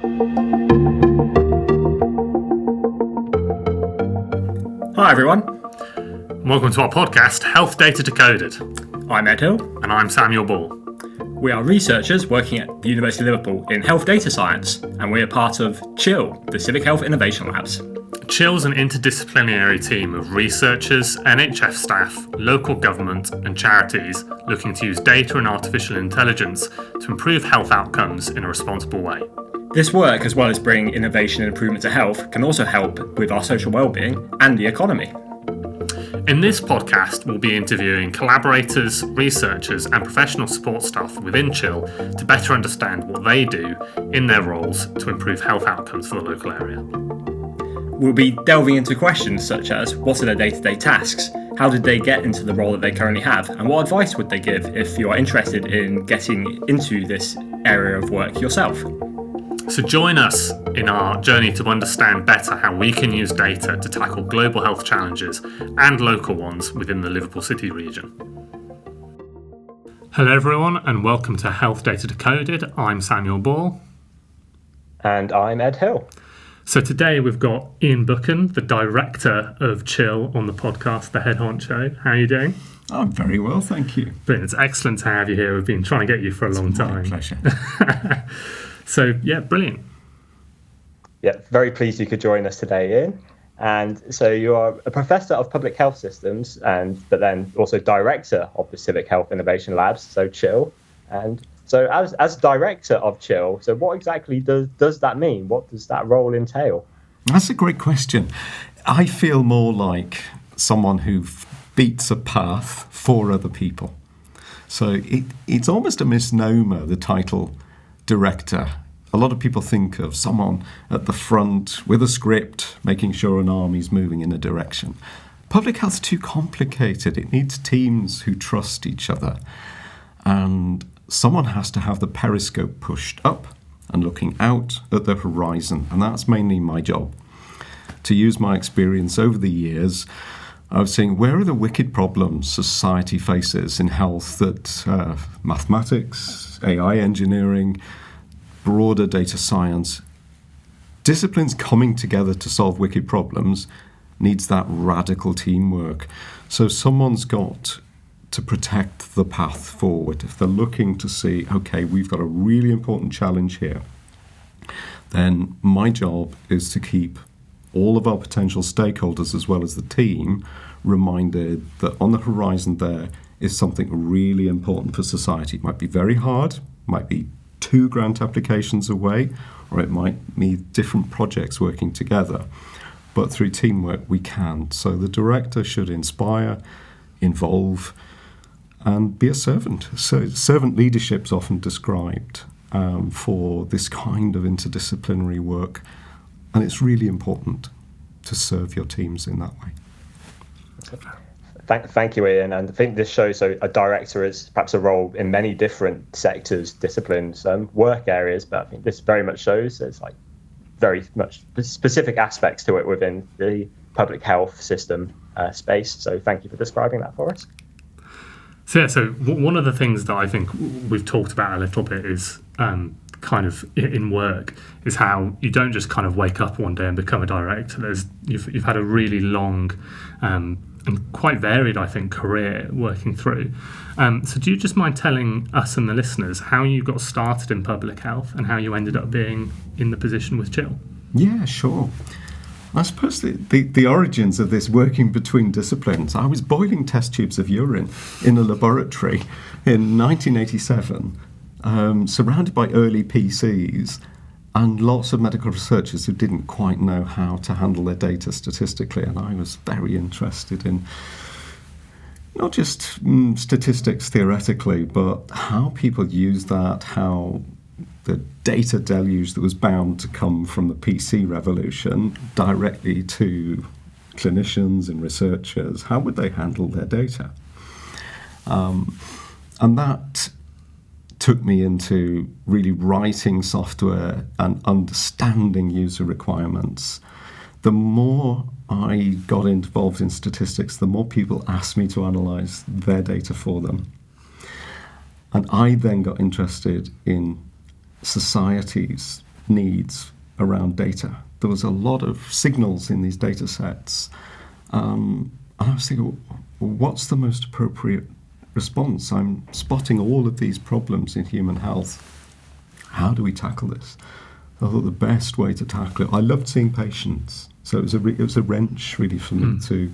Hi everyone. Welcome to our podcast, Health Data Decoded. I'm Ed Hill. And I'm Samuel Ball. We are researchers working at the University of Liverpool in health data science, and we are part of CHIL, the Civic Health Innovation Labs. CHIL's an interdisciplinary team of researchers, NHS staff, local government and charities looking to use data and artificial intelligence to improve health outcomes in a responsible way. This work, as well as bring innovation and improvement to health, can also help with our social well-being and the economy. In this podcast, we'll be interviewing collaborators, researchers and professional support staff within CHIL to better understand what they do in their roles to improve health outcomes for the local area. We'll be delving into questions such as, what are their day-to-day tasks? How did they get into the role that they currently have? And what advice would they give if you are interested in getting into this area of work yourself? So join us in our journey to understand better how we can use data to tackle global health challenges and local ones within the Liverpool City region. Hello everyone and welcome to Health Data Decoded. I'm Samuel Ball. And I'm Ed Hill. So today we've got Iain Buchan, the director of CHIL, on the podcast, the head honcho. How are you doing? I'm very well, thank you. Brilliant. It's excellent to have you here. We've been trying to get you for a long time. My pleasure. So, yeah, brilliant. Yeah, very pleased you could join us today, Iain. And so you are a professor of public health systems, but then also director of the Civic Health Innovation Labs, so CHIL. And so as director of CHIL, so what exactly does that mean? What does that role entail? That's a great question. I feel more like someone who beats a path for other people. So it's almost a misnomer, the title director. A lot of people think of someone at the front with a script, making sure an army's moving in a direction. Public health's too complicated. It needs teams who trust each other. And someone has to have the periscope pushed up and looking out at the horizon. And that's mainly my job. To use my experience over the years, I was saying, where are the wicked problems society faces in health that mathematics, AI engineering, broader data science, disciplines coming together to solve wicked problems needs that radical teamwork. So someone's got to protect the path forward. If they're looking to see, okay, we've got a really important challenge here, then my job is to keep all of our potential stakeholders as well as the team reminded that on the horizon there is something really important for society. It might be very hard, might be 2 grant applications away, or it might be different projects working together. But through teamwork, we can. So the director should inspire, involve, and be a servant. So servant leadership is often described for this kind of interdisciplinary work. And it's really important to serve your teams in that way. Thank you, Iain. And I think this shows a director is perhaps a role in many different sectors, disciplines, work areas. But I think this very much shows there's like very much specific aspects to it within the public health system space. So thank you for describing that for us. So one of the things that I think we've talked about a little bit is kind of in work is how you don't just kind of wake up one day and become a director. You've had a really long and quite varied, I think, career working through. So do you just mind telling us and the listeners how you got started in public health and how you ended up being in the position with CHIL? Yeah, sure. I suppose the origins of this working between disciplines, I was boiling test tubes of urine in a laboratory in 1987, surrounded by early PCs and lots of medical researchers who didn't quite know how to handle their data statistically. And I was very interested in not just statistics theoretically, but how people use that, how the data deluge that was bound to come from the PC revolution directly to clinicians and researchers, how would they handle their data? And that took me into really writing software and understanding user requirements. The more I got involved in statistics, the more people asked me to analyze their data for them. And I then got interested in society's needs around data. There was a lot of signals in these data sets. And I was thinking, well, what's the most appropriate response? I'm spotting all of these problems in human health. How do we tackle this? I thought the best way to tackle it, I loved seeing patients. So it was a wrench really for me to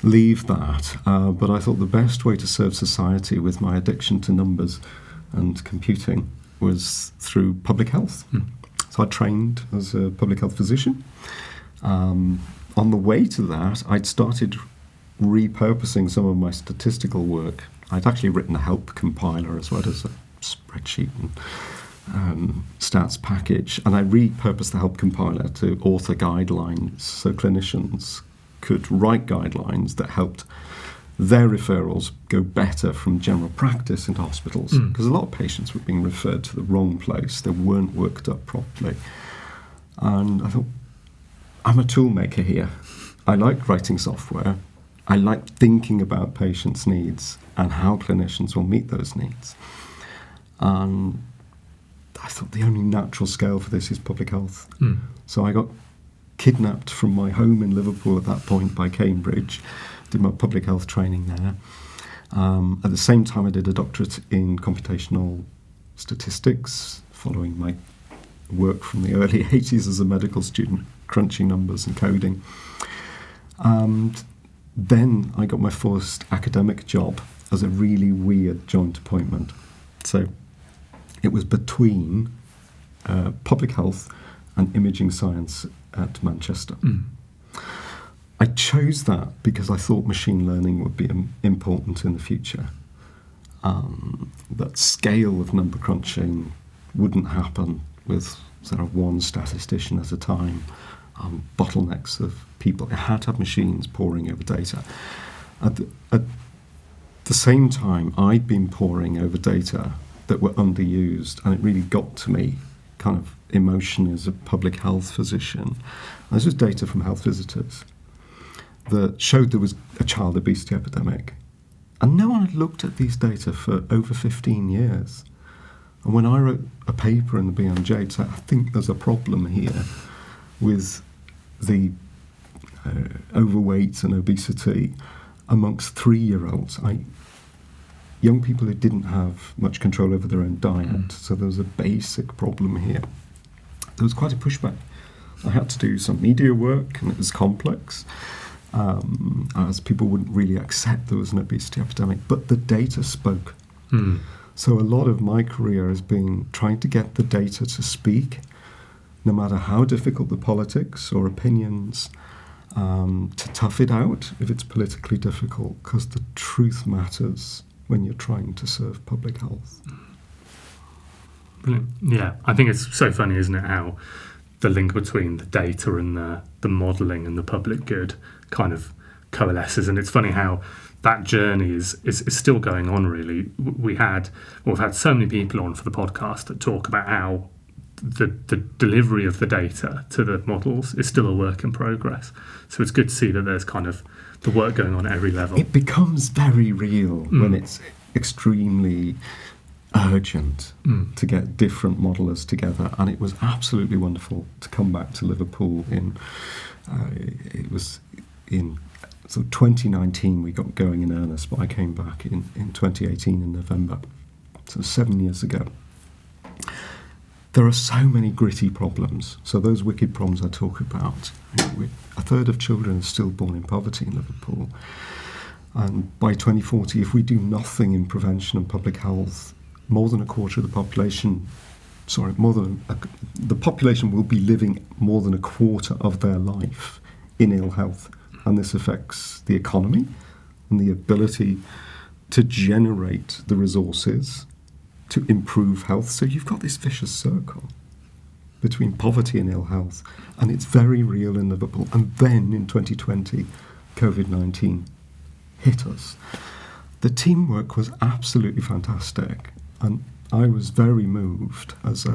leave that. But I thought the best way to serve society with my addiction to numbers and computing was through public health. So I trained as a public health physician. On the way to that, I'd started repurposing some of my statistical work. I'd actually written a help compiler as well as a spreadsheet and stats package, and I repurposed the help compiler to author guidelines so clinicians could write guidelines that helped their referrals go better from general practice into hospitals, because a lot of patients were being referred to the wrong place. They weren't worked up properly. And I thought, I'm a tool maker here. I like writing software. I like thinking about patients' needs and how clinicians will meet those needs. And I thought the only natural scale for this is public health. So I got kidnapped from my home in Liverpool at that point by Cambridge, did my public health training there. At the same time, I did a doctorate in computational statistics, following my work from the early 80s as a medical student, crunching numbers and coding. And then I got my first academic job as a really weird joint appointment. So it was between public health and imaging science at Manchester. I chose that because I thought machine learning would be important in the future. That scale of number crunching wouldn't happen with sort of one statistician at a time, bottlenecks of people. It had to have machines poring over data. At the same time, I'd been poring over data that were underused, and it really got to me kind of emotionally as a public health physician. And this was data from health visitors that showed there was a child obesity epidemic. And no one had looked at these data for over 15 years. And when I wrote a paper in the BMJ to say, I think there's a problem here with the overweight and obesity amongst 3-year-olds, young people who didn't have much control over their own diet. So there was a basic problem here. There was quite a pushback. I had to do some media work, and it was complex, as people wouldn't really accept there was an obesity epidemic. But the data spoke. So a lot of my career has been trying to get the data to speak, no matter how difficult the politics or opinions, to tough it out if it's politically difficult, because the truth matters when you're trying to serve public health. Brilliant. Yeah, I think it's so funny, isn't it, how the link between the data and the modelling and the public good kind of coalesces. And it's funny how that journey is still going on, really. We've had so many people on for the podcast that talk about how the delivery of the data to the models is still a work in progress. So it's good to see that there's kind of the work going on at every level. It becomes very real when it's extremely urgent to get different modelers together. And it was absolutely wonderful to come back to Liverpool it was in 2019 we got going in earnest, but I came back in 2018 in November, so 7 years ago. There are so many gritty problems. So those wicked problems I talk about. A third of children are still born in poverty in Liverpool. And by 2040, if we do nothing in prevention and public health, more than a quarter of the population, the population will be living more than a quarter of their life in ill health. And this affects the economy and the ability to generate the resources to improve health. So you've got this vicious circle between poverty and ill health, and it's very real in Liverpool. And then in 2020, COVID-19 hit us. The teamwork was absolutely fantastic, and I was very moved as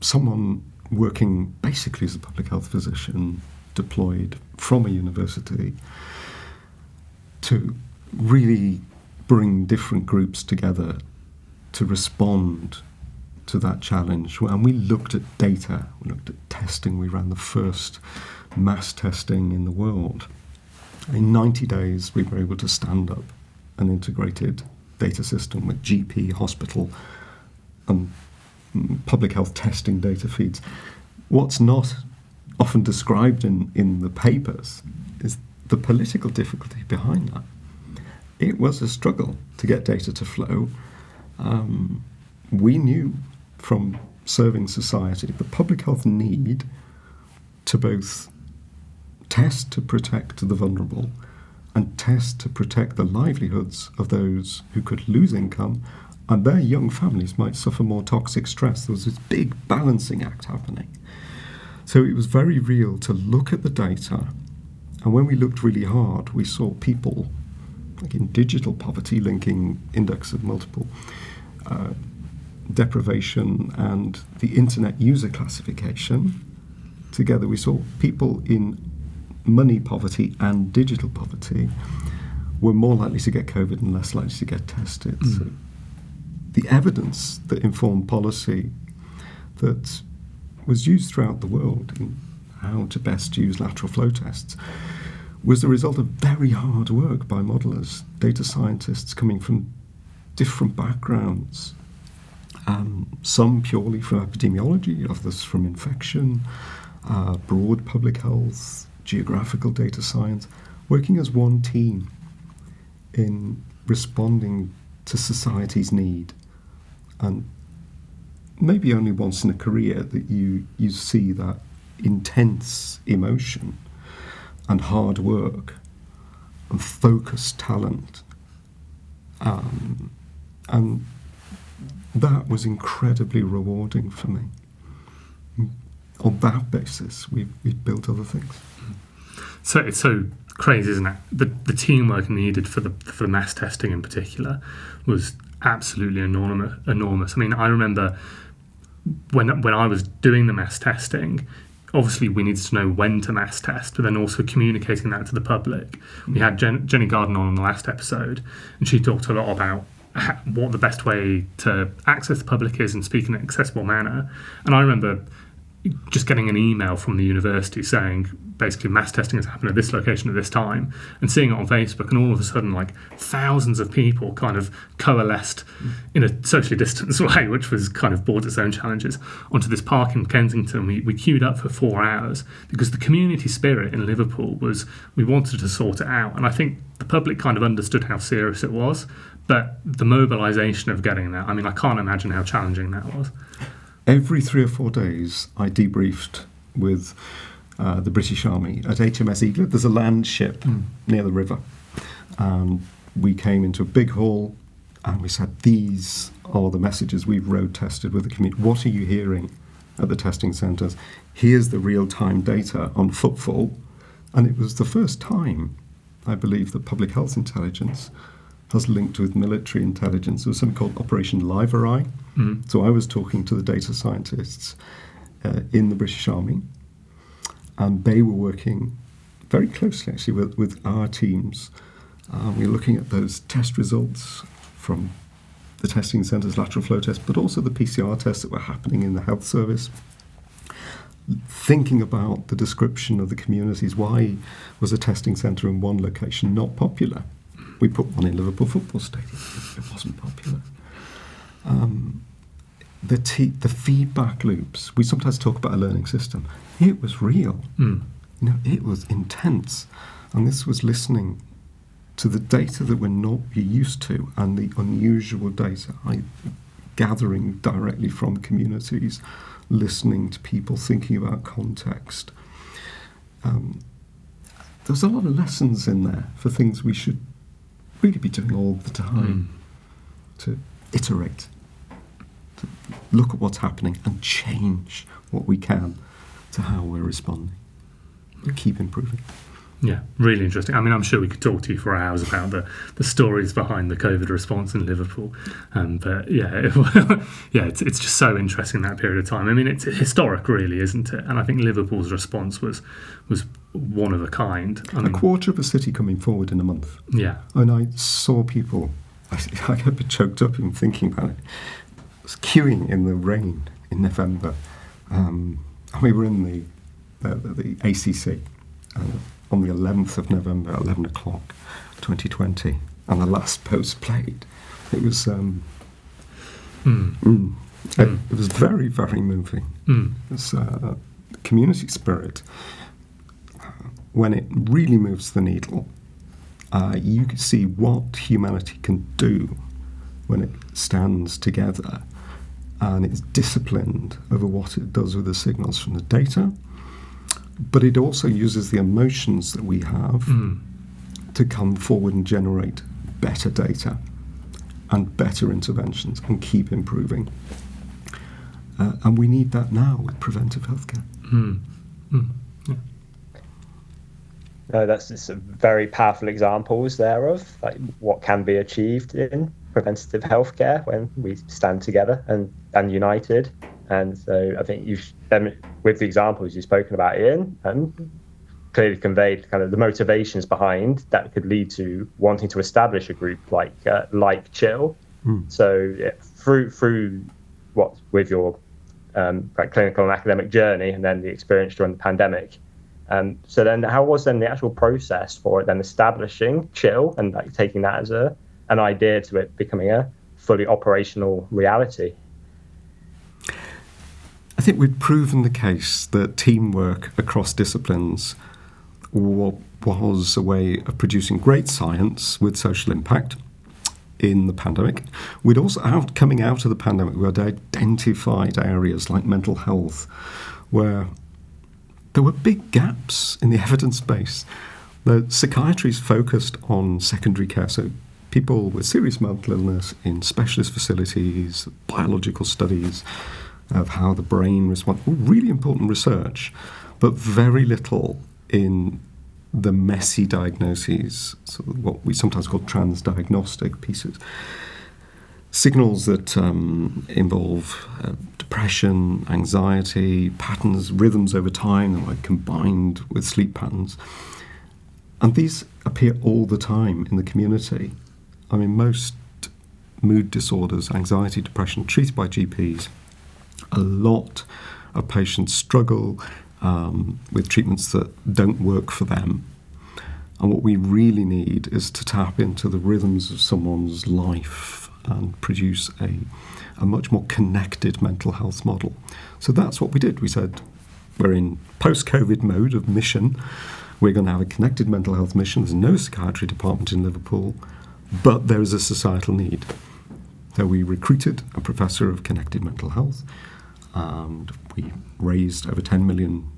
someone working basically as a public health physician deployed from a university to really bring different groups together to respond to that challenge. And we looked at data, we looked at testing. We ran the first mass testing in the world. In 90 days, we were able to stand up an integrated data system with GP, hospital, and public health testing data feeds. What's not often described in the papers is the political difficulty behind that. It was a struggle to get data to flow. We knew from serving society the public health need to both test to protect the vulnerable and test to protect the livelihoods of those who could lose income, and their young families might suffer more toxic stress. There was this big balancing act happening. So it was very real to look at the data, and when we looked really hard, we saw people like in digital poverty linking index of multiple deprivation and the internet user classification. Together we saw people in money poverty and digital poverty were more likely to get COVID and less likely to get tested. So the evidence that informed policy that was used throughout the world in how to best use lateral flow tests was the result of very hard work by modelers, data scientists coming from different backgrounds, some purely from epidemiology, others from infection, broad public health, geographical data science, working as one team in responding to society's need. And maybe only once in a career that you see that intense emotion and hard work and focused talent. And that was incredibly rewarding for me. On that basis, we've built other things. So it's so crazy, isn't it? The teamwork needed for the mass testing in particular was absolutely enormous. I mean, I remember when I was doing the mass testing, obviously we needed to know when to mass test, but then also communicating that to the public. We had Jenny Garden on the last episode, and she talked a lot about what the best way to access the public is and speak in an accessible manner. And I remember just getting an email from the university saying basically mass testing has happened at this location at this time, and seeing it on Facebook, and all of a sudden like thousands of people kind of coalesced in a socially distanced way, which was kind of brought its own challenges, onto this park in Kensington. We queued up for 4 hours because the community spirit in Liverpool was we wanted to sort it out, and I think the public kind of understood how serious it was, but the mobilisation of getting there, I mean, I can't imagine how challenging that was. Every 3 or 4 days, I debriefed with the British Army at HMS Eagle. There's a land ship near the river. We came into a big hall and we said, these are the messages we've road tested with the community. What are you hearing at the testing centres? Here's the real-time data on footfall. And it was the first time, I believe, that public health intelligence has linked with military intelligence. There was something called Operation Live-Eye. So I was talking to the data scientists in the British Army, and they were working very closely actually with our teams. We were looking at those test results from the testing centres, lateral flow tests, but also the PCR tests that were happening in the health service. Thinking about the description of the communities. Why was a testing centre in one location not popular? We put one in Liverpool Football Stadium. It wasn't popular. The feedback loops. We sometimes talk about a learning system. It was real. It was intense. And this was listening to the data that we're not used to and the unusual data, gathering directly from communities, listening to people, thinking about context. There's a lot of lessons in there for things we should really be doing all the time, to iterate, to look at what's happening and change what we can to how we're responding and keep improving. Yeah, really interesting. I mean, I'm sure we could talk to you for hours about the stories behind the COVID response in Liverpool. But it's just so interesting that period of time. I mean, it's historic, really, isn't it? And I think Liverpool's response was one of a kind. A quarter of a city coming forward in a month. Yeah. And I saw people, I got a bit choked up even thinking about it. queuing in the rain in November. And we were in the ACC on the 11th of November, 11 o'clock, 2020, and the last post played. It was it was very, very moving. It was community spirit. When it really moves the needle, you can see what humanity can do when it stands together and it's disciplined over what it does with the signals from the data, but it also uses the emotions that we have to come forward and generate better data and better interventions and keep improving. And we need that now with preventive healthcare. Yeah. No, that's just very powerful examples there of like what can be achieved in preventative healthcare when we stand together and united. And so I think you've, with the examples you've spoken about, Iain, clearly conveyed kind of the motivations behind that could lead to wanting to establish a group like CHIL. So yeah, through what with your clinical and academic journey, and then the experience during the pandemic. So then, how was then the actual process for it then establishing CHIL and like taking that as an idea to it becoming a fully operational reality? I think we've proven the case that teamwork across disciplines was a way of producing great science with social impact in the pandemic. We'd also, coming out of the pandemic, we had identified areas like mental health where there were big gaps in the evidence base. The psychiatry's focused on secondary care, so people with serious mental illness in specialist facilities, biological studies of how the brain responds, really important research, but very little in the messy diagnoses, so what we sometimes call transdiagnostic pieces. Signals that involve depression, anxiety, patterns, rhythms over time that are combined with sleep patterns. And these appear all the time in the community. I mean, most mood disorders, anxiety, depression, treated by GPs. A lot of patients struggle with treatments that don't work for them. And what we really need is to tap into the rhythms of someone's life and produce a much more connected mental health model. So that's what we did. We said, we're in post-COVID mode of mission. We're going to have a connected mental health mission. There's no psychiatry department in Liverpool, but there is a societal need. So we recruited a professor of connected mental health, and we raised over 10 million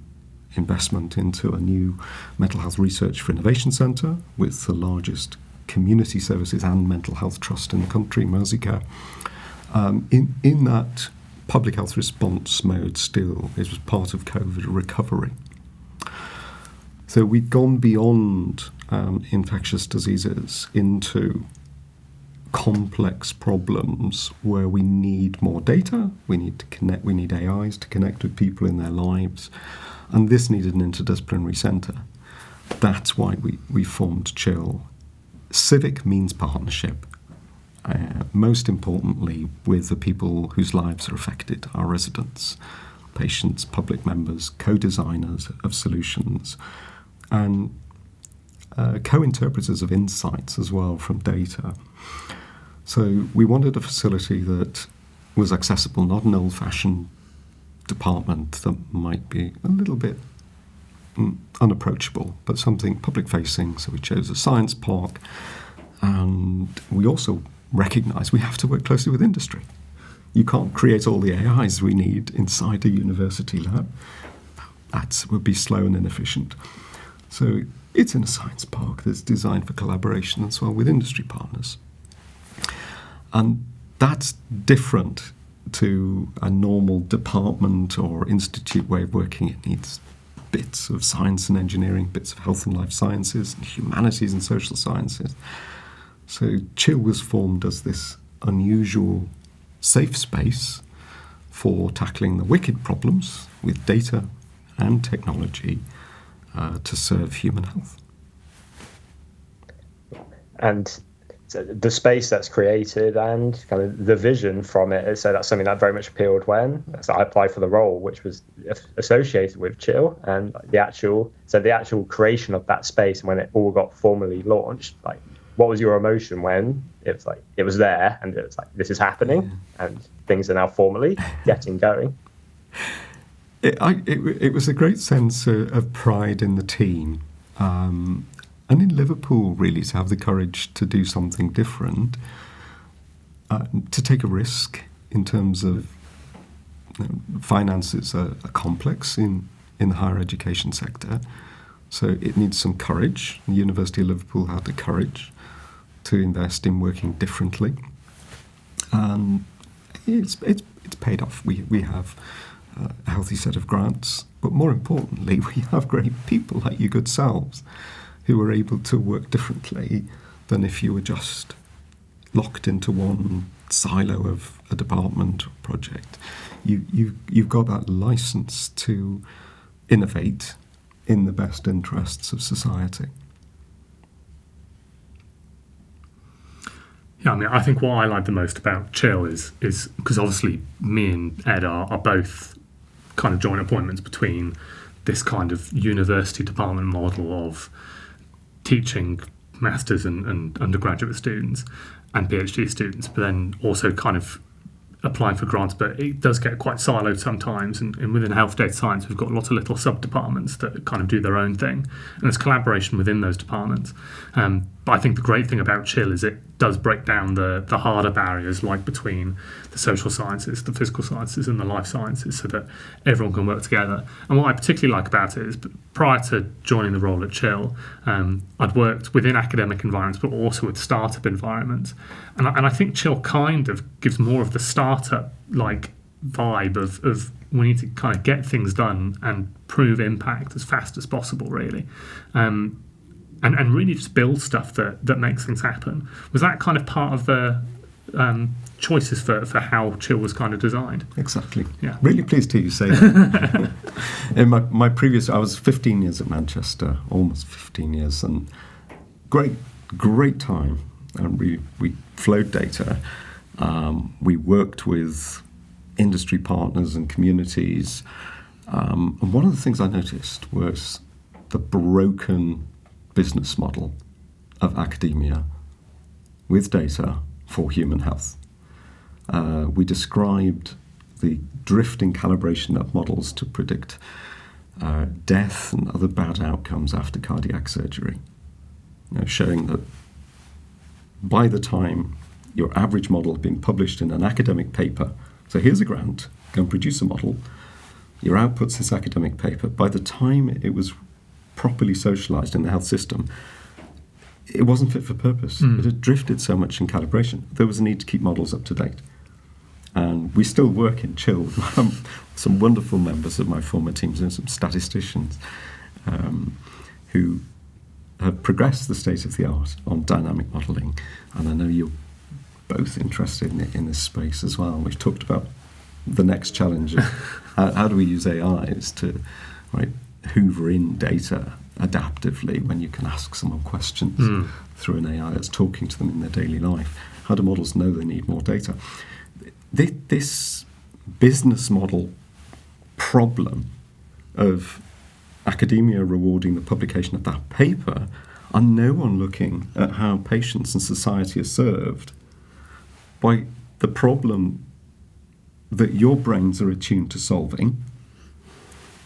investment into a new mental health research for innovation centre with the largest community services and mental health trust in the country, Merseycare. In that public health response mode still, it was part of COVID recovery. So we'd gone beyond infectious diseases into complex problems where we need more data, we need to connect, we need AIs to connect with people in their lives, and this needed an interdisciplinary centre. That's why we formed CHIL. Civic means partnership, most importantly with the people whose lives are affected, our residents, patients, public members, co-designers of solutions, and co-interpreters of insights as well from data. So we wanted a facility that was accessible, not an old-fashioned department that might be a little bit unapproachable, but something public-facing. So we chose a science park, and we also recognise we have to work closely with industry. You can't create all the AIs we need inside a university lab. That would be slow and inefficient. So it's in a science park that's designed for collaboration as well with industry partners. And that's different to a normal department or institute way of working. It needs bits of science and engineering, bits of health and life sciences, and humanities and social sciences. So CHIL was formed as this unusual safe space for tackling the wicked problems with data and technology to serve human health. And the space that's created and kind of the vision from it. So that's something that very much appealed when I applied for the role, which was associated with CHIL, and the actual creation of that space when it all got formally launched. Like, what was your emotion when it was there and it was like, this is happening and things are now formally getting going? It was a great sense of pride in the team. And in Liverpool, really, to have the courage to do something different, to take a risk in terms of finances are complex in the higher education sector. So it needs some courage. The University of Liverpool had the courage to invest in working differently. And it's paid off. We have a healthy set of grants, but more importantly, we have great people like you good selves who are able to work differently than if you were just locked into one silo of a department or project. You've got that license to innovate in the best interests of society. Yeah, I mean, I think what I like the most about CHIL is because obviously me and Ed are both kind of joint appointments between this kind of university department model of teaching masters and undergraduate students and PhD students, but then also kind of applying for grants. But it does get quite siloed sometimes, and within health data science we've got lots of little sub-departments that kind of do their own thing, and there's collaboration within those departments. But I think the great thing about CHIL is it does break down the harder barriers, like between the social sciences, the physical sciences and the life sciences, so that everyone can work together. And what I particularly like about it is, prior to joining the role at CHIL, I'd worked within academic environments but also with startup environments, and I think CHIL kind of gives more of the startup like vibe of we need to kind of get things done and prove impact as fast as possible, really. And really just build stuff that makes things happen. Was that kind of part of the choices for how CHIL was kind of designed? Exactly. Yeah. Really pleased to hear you say that. In my previous, I was 15 years at Manchester, almost 15 years, and great time. And we flowed data. We worked with industry partners and communities. And one of the things I noticed was the broken business model of academia with data for human health. We described the drifting calibration of models to predict death and other bad outcomes after cardiac surgery, showing that by the time your average model had been published in an academic paper, so here's a grant, go and produce a model, your output's this academic paper, by the time it was properly socialised in the health system, it wasn't fit for purpose. It had drifted so much in calibration. There was a need to keep models up to date. And we still work in CHIL. Some wonderful members of my former teams and some statisticians who have progressed the state of the art on dynamic modelling. And I know you're both interested in this space as well. We've talked about the next challenge of how do we use AIs to hoover in data adaptively when you can ask someone questions through an AI that's talking to them in their daily life. How do models know they need more data? This business model problem of academia rewarding the publication of that paper and no one looking at how patients and society are served by the problem that your brains are attuned to solving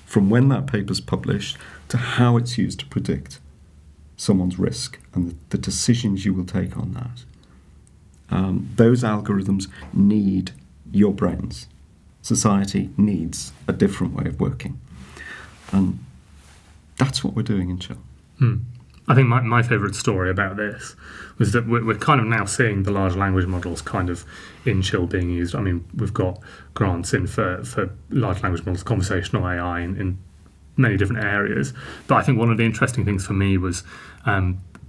from when that paper's published to how it's used to predict someone's risk and the decisions you will take on that. Those algorithms need your brains. Society needs a different way of working. And that's what we're doing in CHIL. I think my favourite story about this was that we're kind of now seeing the large language models kind of in CHIL being used. I mean, we've got grants in for large language models, conversational AI in many different areas. But I think one of the interesting things for me was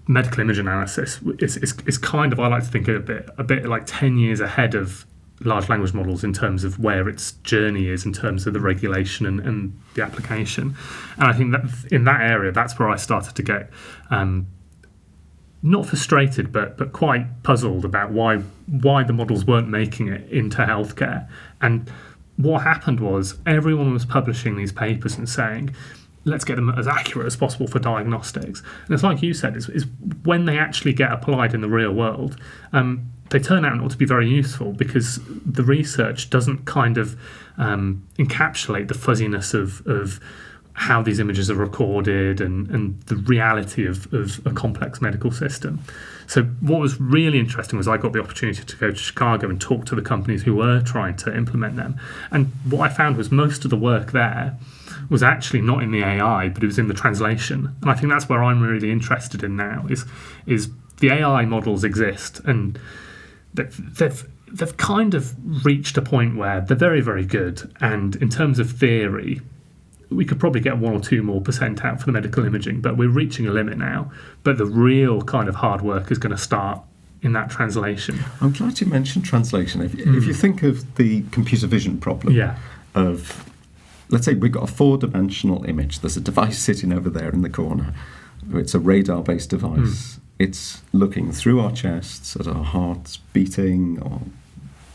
medical image analysis is kind of, I like to think, a bit like 10 years ahead of large language models in terms of where its journey is in terms of the regulation and the application. And I think that in that area, that's where I started to get not frustrated, but quite puzzled about why the models weren't making it into healthcare. And what happened was everyone was publishing these papers and saying, let's get them as accurate as possible for diagnostics. And it's like you said, is when they actually get applied in the real world, they turn out not to be very useful because the research doesn't kind of encapsulate the fuzziness of how these images are recorded and the reality of a complex medical system. So what was really interesting was I got the opportunity to go to Chicago and talk to the companies who were trying to implement them. And what I found was most of the work there was actually not in the AI, but it was in the translation. And I think that's where I'm really interested in now, is the AI models exist, and they've kind of reached a point where they're very, very good. And in terms of theory, we could probably get 1 or 2 more % out for the medical imaging, but we're reaching a limit now. But the real kind of hard work is going to start in that translation. I'm glad you mentioned translation. If you think of the computer vision problem of, let's say we've got a 4-dimensional image. There's a device sitting over there in the corner. It's a radar-based device. It's looking through our chests at our hearts beating, or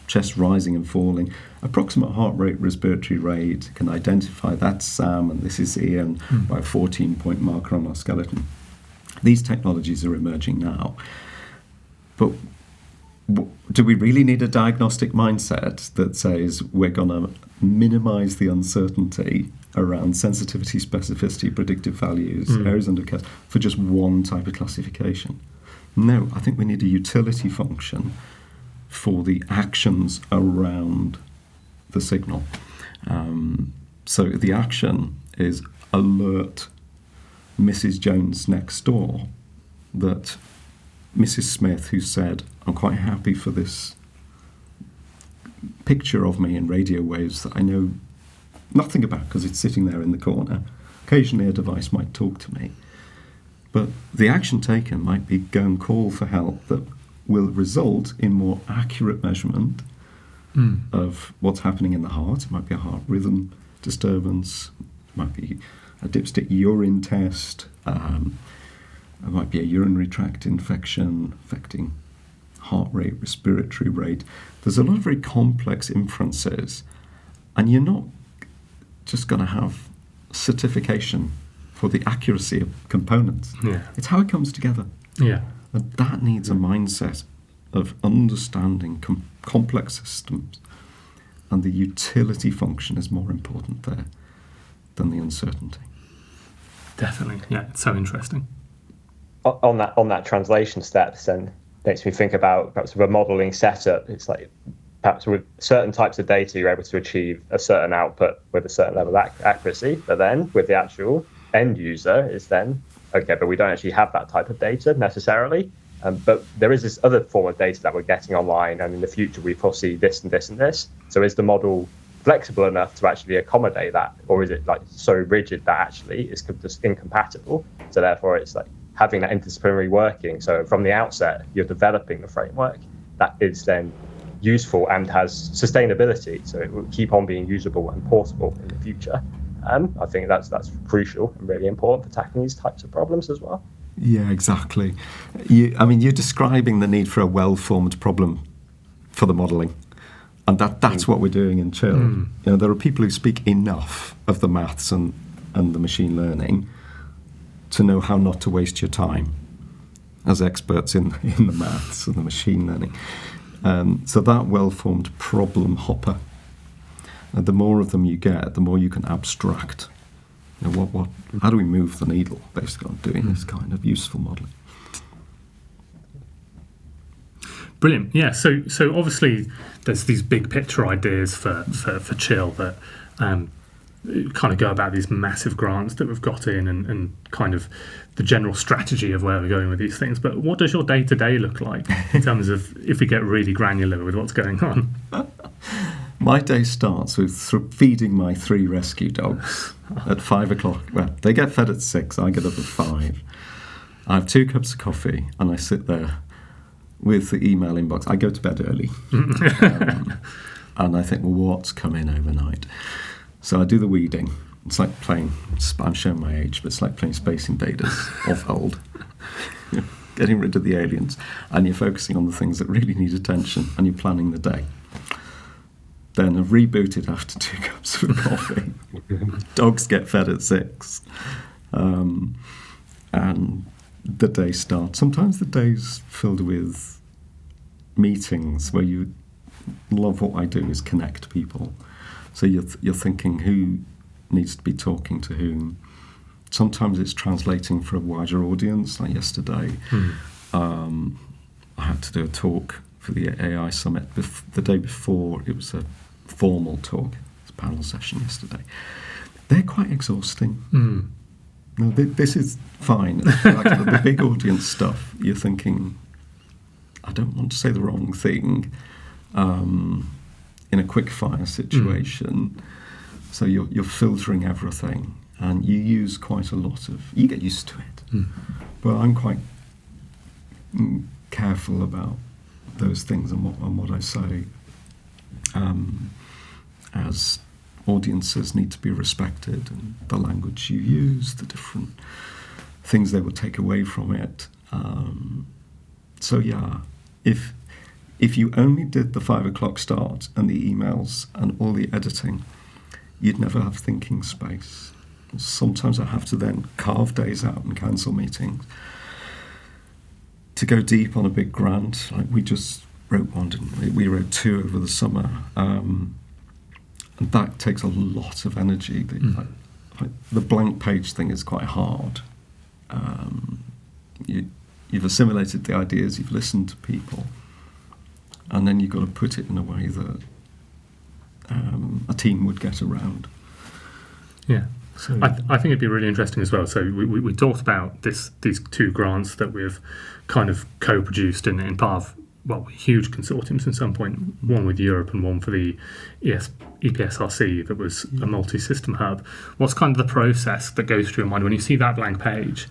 chest rising and falling, approximate heart rate, respiratory rate, can identify that's Sam and this is Ian by a 14-point marker on our skeleton. These technologies are emerging now. But do we really need a diagnostic mindset that says we're going to minimise the uncertainty around sensitivity, specificity, predictive values, areas under care for just one type of classification? No, I think we need a utility function for the actions around the signal. So the action is alert Mrs. Jones next door that Mrs. Smith, who said, I'm quite happy for this picture of me in radio waves that I know nothing about because it's sitting there in the corner. Occasionally a device might talk to me. But the action taken might be go and call for help that will result in more accurate measurement of what's happening in the heart. It might be a heart rhythm disturbance. It might be a dipstick urine test. It might be a urinary tract infection affecting heart rate, respiratory rate. There's a lot of very complex inferences, and you're not just going to have certification for the accuracy of components. It's how it comes together. And that needs a mindset of understanding complex systems, and the utility function is more important there than the uncertainty. Definitely, it's so interesting. On that translation steps, then makes me think about perhaps with a modelling setup. It's like perhaps with certain types of data you're able to achieve a certain output with a certain level of accuracy, but then with the actual end user is then okay, but we don't actually have that type of data necessarily. But there is this other form of data that we're getting online, and in the future we foresee this and this and this. So is the model flexible enough to actually accommodate that, or is it like so rigid that actually it's just incompatible? So therefore it's like having that interdisciplinary working. So from the outset you're developing the framework that is then useful and has sustainability, so it will keep on being usable and portable in the future. I think that's crucial and really important for tackling these types of problems as well. Yeah, exactly. You're describing the need for a well-formed problem for the modelling, and that's what we're doing in CHIL. There are people who speak enough of the maths and the machine learning to know how not to waste your time as experts in the maths and the machine learning. So that well-formed problem hopper, the more of them you get, the more you can abstract. How do we move the needle, basically, on doing this kind of useful modelling? Brilliant. Yeah. So obviously there's these big picture ideas for CHIL that kind of go about these massive grants that we've got in and kind of the general strategy of where we're going with these things. But what does your day-to-day look like in terms of if we get really granular with what's going on? My day starts with feeding my 3 rescue dogs at 5 o'clock. Well, they get fed at 6, I get up at 5. I have 2 cups of coffee and I sit there with the email inbox. I go to bed early. And I think, well, what's come in overnight? So I do the weeding. It's like playing, I'm showing my age, but it's like playing Space Invaders of old. getting rid of the aliens, and you're focusing on the things that really need attention, and you're planning the day. Then I've rebooted after 2 cups of coffee. Dogs get fed at 6. And the day starts. Sometimes the day's filled with meetings where you love what I do is connect people. So you're thinking who needs to be talking to whom. Sometimes it's translating for a wider audience. Like yesterday, I had to do a talk for the AI Summit. The day before, it was a formal talk. It's a panel session yesterday. They're quite exhausting. No, this is fine. Like the big audience stuff, you're thinking, I don't want to say the wrong thing in a quick fire situation. So you're filtering everything, and you use quite a lot of. You get used to it, but I'm quite careful about those things and what I say, as audiences need to be respected, and the language you use, the different things they will take away from it. So yeah, if you only did the 5 o'clock start and the emails and all the editing, you'd never have thinking space. Sometimes I have to then carve days out and cancel meetings to go deep on a big grant. Like we just wrote one, didn't we? We wrote 2 over the summer. And that takes a lot of energy. Like the blank page thing is quite hard. You've assimilated the ideas, you've listened to people, and then you've got to put it in a way that a team would get around. Yeah. So I think it'd be really interesting as well. So we talked about these 2 grants that we've kind of co-produced in part of huge consortiums at some point, one with Europe and one for the EPSRC that was a multi-system hub. What's kind of the process that goes through your mind when you see that blank page?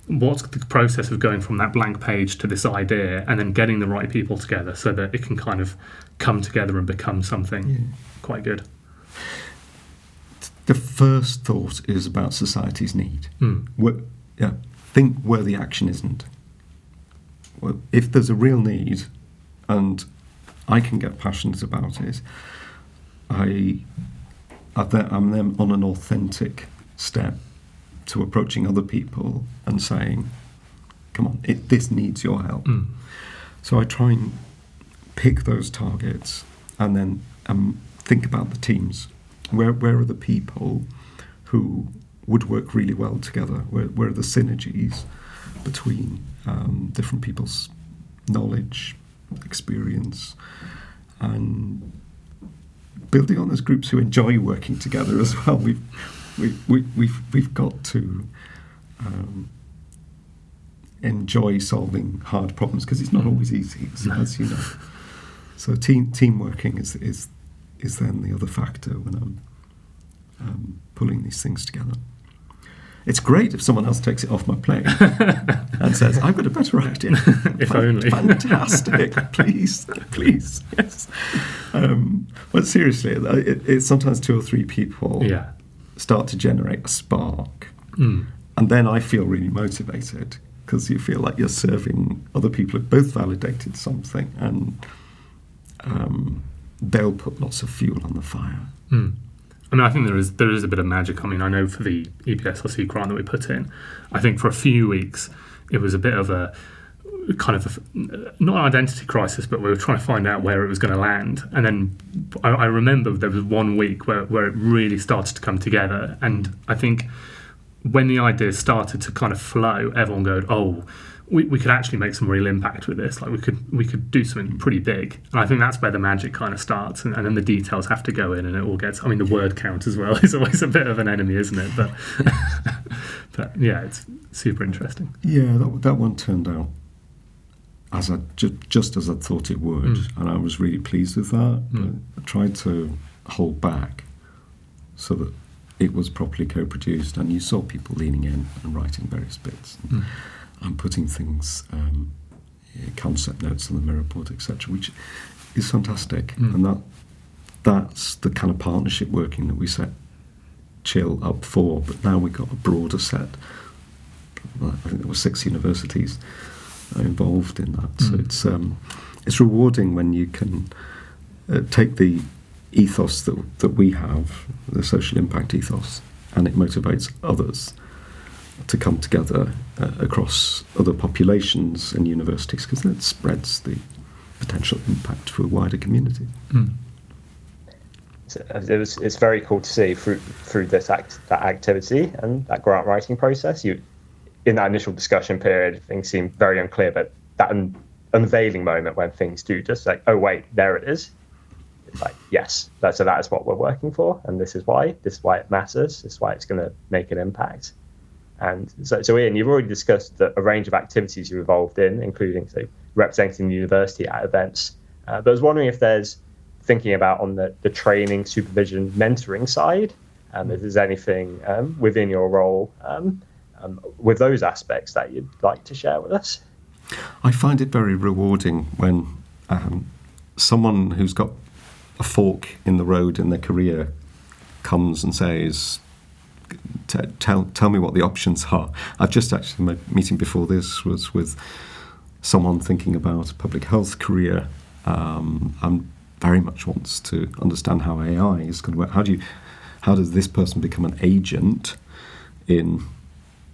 What's the process of going from that blank page to this idea and then getting the right people together so that it can kind of come together and become something quite good? The first thought is about society's need. Think where the action isn't. Well, if there's a real need and I can get passionate about it, I'm then on an authentic step to approaching other people and saying, come on, this needs your help. So I try and pick those targets and then think about the teams. Where are the people who would work really well together? Where are the synergies between different people's knowledge, experience, and building on those groups who enjoy working together as well. We've got to enjoy solving hard problems because it's not always easy, as you know. So team working is then the other factor when I'm pulling these things together. It's great if someone else takes it off my plate and says, I've got a better idea. If only. Fantastic. Please, yes. But seriously, it's sometimes 2 or 3 people start to generate a spark. And then I feel really motivated because you feel like you're serving other people who've both validated something, and they'll put lots of fuel on the fire. I mean, I think there is a bit of magic. I mean, I know for the EPSRC grant that we put in, I think for a few weeks it was a bit of a kind of not an identity crisis, but we were trying to find out where it was going to land. And then I remember there was 1 week where it really started to come together. And I think when the ideas started to kind of flow, everyone goes, oh, we could actually make some real impact with this. Like we could do something pretty big. And I think that's where the magic kind of starts. And then the details have to go in, and it all gets. I mean, the word count as well is always a bit of an enemy, isn't it? But but yeah, it's super interesting. Yeah, that one turned out as just as I thought it would, and I was really pleased with that. But I tried to hold back so that it was properly co-produced, and you saw people leaning in and writing various bits. And putting things, concept notes on the mirror board, etc., which is fantastic. And that's the kind of partnership working that we set CHIL up for. But now we've got a broader set. I think there were 6 universities are involved in that. So it's rewarding when you can take the ethos that we have, the social impact ethos, and it motivates others to come together across other populations and universities, because that spreads the potential impact for a wider community. It's very cool to see through that activity and that grant writing process. In that initial discussion period, things seemed very unclear, but that unveiling moment when things do just like, oh wait, there it is. It's like, yes, so that is what we're working for, and this is why it matters. This is why it's going to make an impact. And so Iain, you've already discussed a range of activities you're involved in, including representing the university at events. But I was wondering if there's thinking about on the training, supervision, mentoring side, if there's anything within your role with those aspects that you'd like to share with us. I find it very rewarding when someone who's got a fork in the road in their career comes and says, tell me what the options are. I've just actually, my meeting before this was with someone thinking about a public health career and very much wants to understand how AI is going to work. How does this person become an agent in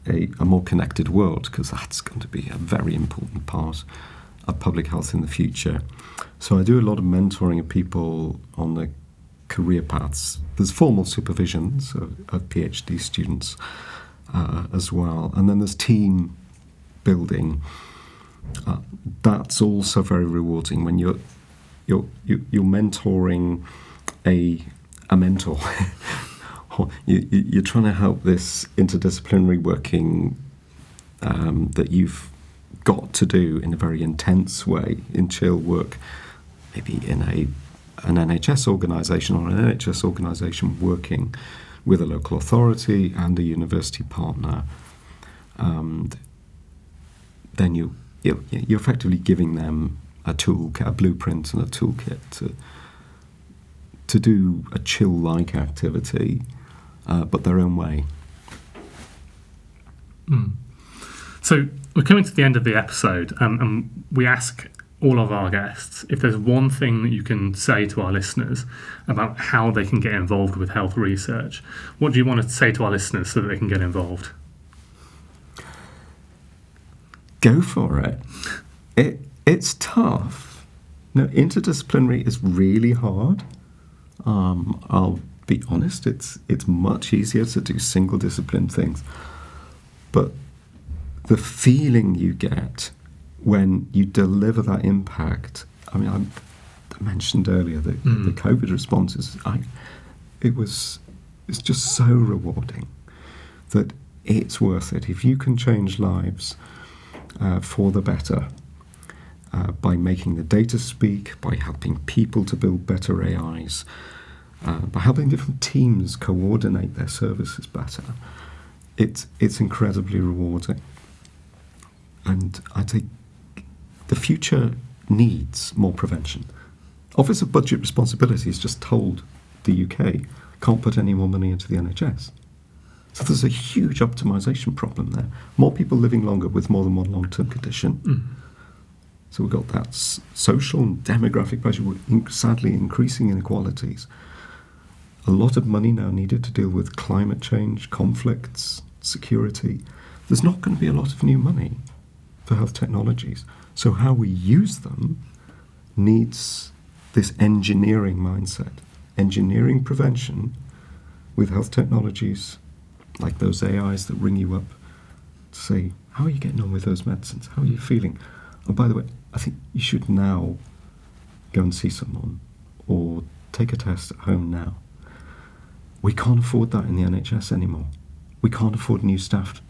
a more connected world? Because that's going to be a very important part of public health in the future. So I do a lot of mentoring of people on the career paths. There's formal supervisions of PhD students as well, and then there's team building. That's also very rewarding when you're mentoring a mentor. You're trying to help this interdisciplinary working that you've got to do in a very intense way in CHIL work, maybe in an NHS organisation or an NHS organisation working with a local authority and a university partner. And then you're effectively giving them a blueprint and a toolkit to do a CHIL-like activity, but their own way. So we're coming to the end of the episode, and we ask all of our guests if there's one thing that you can say to our listeners about how they can get involved with health research. What do you want to say to our listeners so that they can get involved? Go for it. It's tough. No, interdisciplinary is really hard. I'll be honest, it's much easier to do single discipline things. But the feeling you get when you deliver that impact, I mean, I mentioned earlier the COVID responses, it's just so rewarding that it's worth it. If you can change lives for the better, by making the data speak, by helping people to build better AIs, by helping different teams coordinate their services better, it's incredibly rewarding. And I think the future needs more prevention. Office of Budget Responsibility has just told the UK can't put any more money into the NHS. So there's a huge optimisation problem there. More people living longer with more than one long-term condition. So we've got that social and demographic pressure. We're sadly increasing inequalities. A lot of money now needed to deal with climate change, conflicts, security. There's not going to be a lot of new money for health technologies. So how we use them needs this engineering mindset. Engineering prevention with health technologies like those AIs that ring you up to say, how are you getting on with those medicines? How are you feeling? And by the way, I think you should now go and see someone or take a test at home now. We can't afford that in the NHS anymore. We can't afford new staff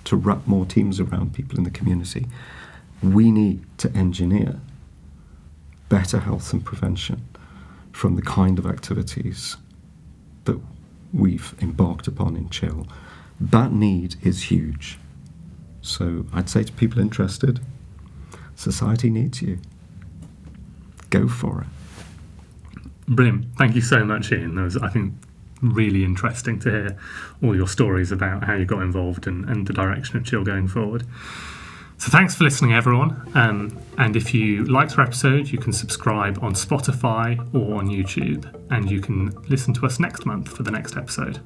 to wrap more teams around people in the community. We need to engineer better health and prevention from the kind of activities that we've embarked upon in CHIL. That need is huge. So I'd say to people interested, society needs you. Go for it. Brilliant. Thank you so much, Iain. That was, I think, really interesting to hear all your stories about how you got involved and the direction of CHIL going forward. So thanks for listening, everyone. And if you liked our episode, you can subscribe on Spotify or on YouTube, and you can listen to us next month for the next episode.